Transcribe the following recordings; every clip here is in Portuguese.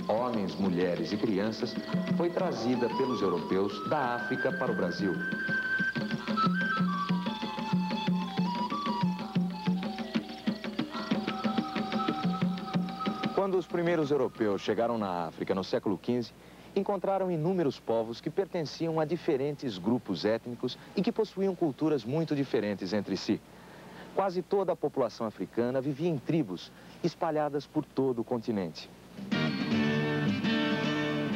homens, mulheres e crianças, foi trazida pelos europeus da África para o Brasil. Quando os primeiros europeus chegaram na África no século XV, encontraram inúmeros povos que pertenciam a diferentes grupos étnicos e que possuíam culturas muito diferentes entre si. Quase toda a população africana vivia em tribos espalhadas por todo o continente.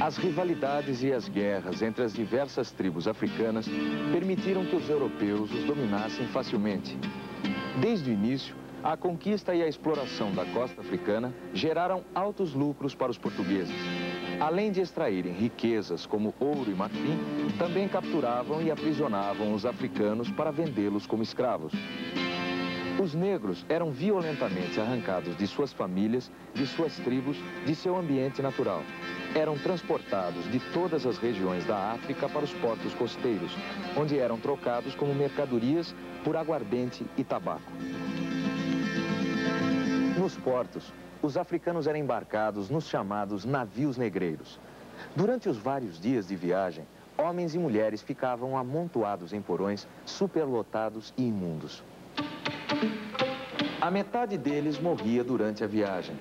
As rivalidades e as guerras entre as diversas tribos africanas permitiram que os europeus os dominassem facilmente. Desde o início, a conquista e a exploração da costa africana geraram altos lucros para os portugueses. Além de extraírem riquezas como ouro e marfim, também capturavam e aprisionavam os africanos para vendê-los como escravos. Os negros eram violentamente arrancados de suas famílias, de suas tribos, de seu ambiente natural. Eram transportados de todas as regiões da África para os portos costeiros, onde eram trocados como mercadorias por aguardente e tabaco. Nos portos, os africanos eram embarcados nos chamados navios negreiros. Durante os vários dias de viagem, homens e mulheres ficavam amontoados em porões superlotados e imundos. A metade deles morria durante a viagem.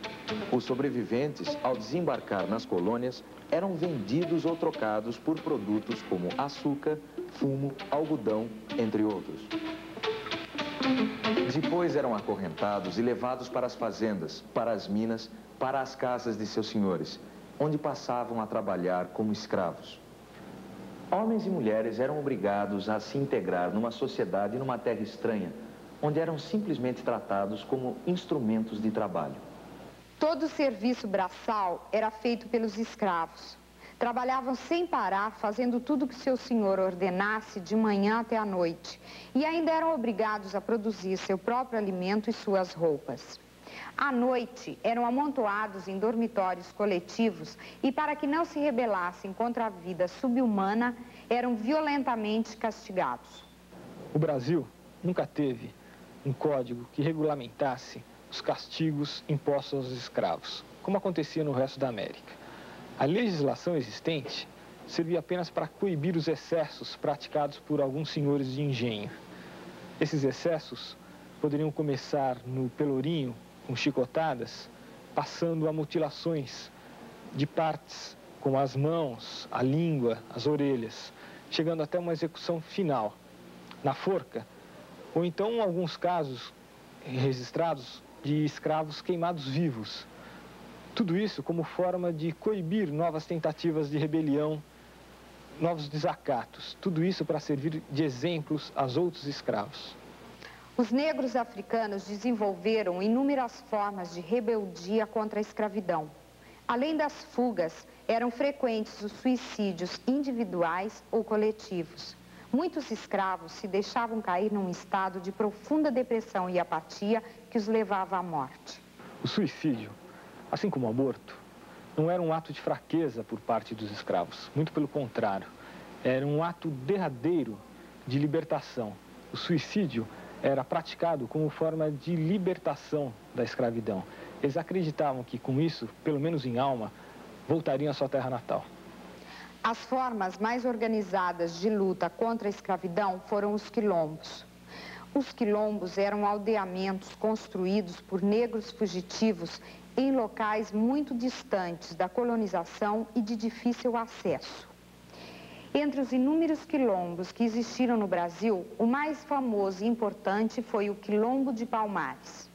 Os sobreviventes, ao desembarcar nas colônias, eram vendidos ou trocados por produtos como açúcar, fumo, algodão, entre outros. Depois eram acorrentados e levados para as fazendas, para as minas, para as casas de seus senhores, onde passavam a trabalhar como escravos. Homens e mulheres eram obrigados a se integrar numa sociedade numa terra estranha, onde eram simplesmente tratados como instrumentos de trabalho. Todo o serviço braçal era feito pelos escravos. Trabalhavam sem parar, fazendo tudo que seu senhor ordenasse de manhã até à noite. E ainda eram obrigados a produzir seu próprio alimento e suas roupas. À noite, eram amontoados em dormitórios coletivos e, para que não se rebelassem contra a vida subhumana, eram violentamente castigados. O Brasil nunca teve um código que regulamentasse os castigos impostos aos escravos, como acontecia no resto da América. A legislação existente servia apenas para coibir os excessos praticados por alguns senhores de engenho. Esses excessos poderiam começar no pelourinho, com chicotadas, passando a mutilações de partes como as mãos, a língua, as orelhas, chegando até uma execução final, na forca, ou então, em alguns casos registrados, de escravos queimados vivos. Tudo isso como forma de coibir novas tentativas de rebelião, novos desacatos. Tudo isso para servir de exemplos aos outros escravos. Os negros africanos desenvolveram inúmeras formas de rebeldia contra a escravidão. Além das fugas, eram frequentes os suicídios individuais ou coletivos. Muitos escravos se deixavam cair num estado de profunda depressão e apatia que os levava à morte. O suicídio, assim como o aborto, não era um ato de fraqueza por parte dos escravos. Muito pelo contrário, era um ato derradeiro de libertação. O suicídio era praticado como forma de libertação da escravidão. Eles acreditavam que, com isso, pelo menos em alma, voltariam à sua terra natal. As formas mais organizadas de luta contra a escravidão foram os quilombos. Os quilombos eram aldeamentos construídos por negros fugitivos em locais muito distantes da colonização e de difícil acesso. Entre os inúmeros quilombos que existiram no Brasil, o mais famoso e importante foi o Quilombo de Palmares.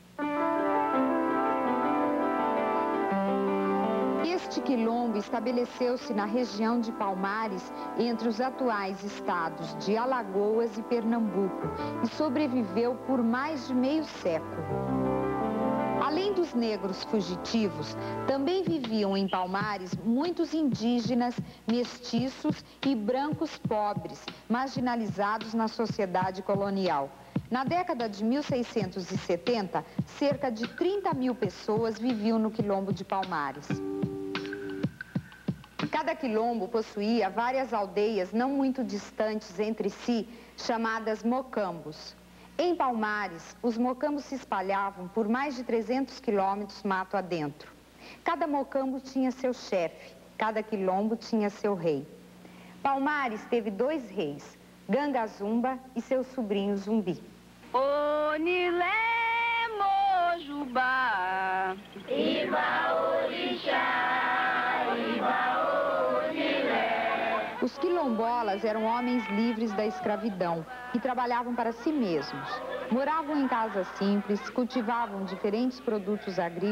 Este quilombo estabeleceu-se na região de Palmares, entre os atuais estados de Alagoas e Pernambuco, e sobreviveu por mais de meio século. Além dos negros fugitivos, também viviam em Palmares muitos indígenas, mestiços e brancos pobres, marginalizados na sociedade colonial. Na década de 1670, cerca de 30 mil pessoas viviam no Quilombo de Palmares. Cada quilombo possuía várias aldeias não muito distantes entre si, chamadas mocambos. Em Palmares, os mocambos se espalhavam por mais de 300 quilômetros mato adentro. Cada mocambo tinha seu chefe, cada quilombo tinha seu rei. Palmares teve 2 reis, Gangazumba e seu sobrinho Zumbi. Onilé Mojubá, Iba Orixá, Iba Onilé. Os quilombolas eram homens livres da escravidão e trabalhavam para si mesmos. Moravam em casas simples, cultivavam diferentes produtos agrícolas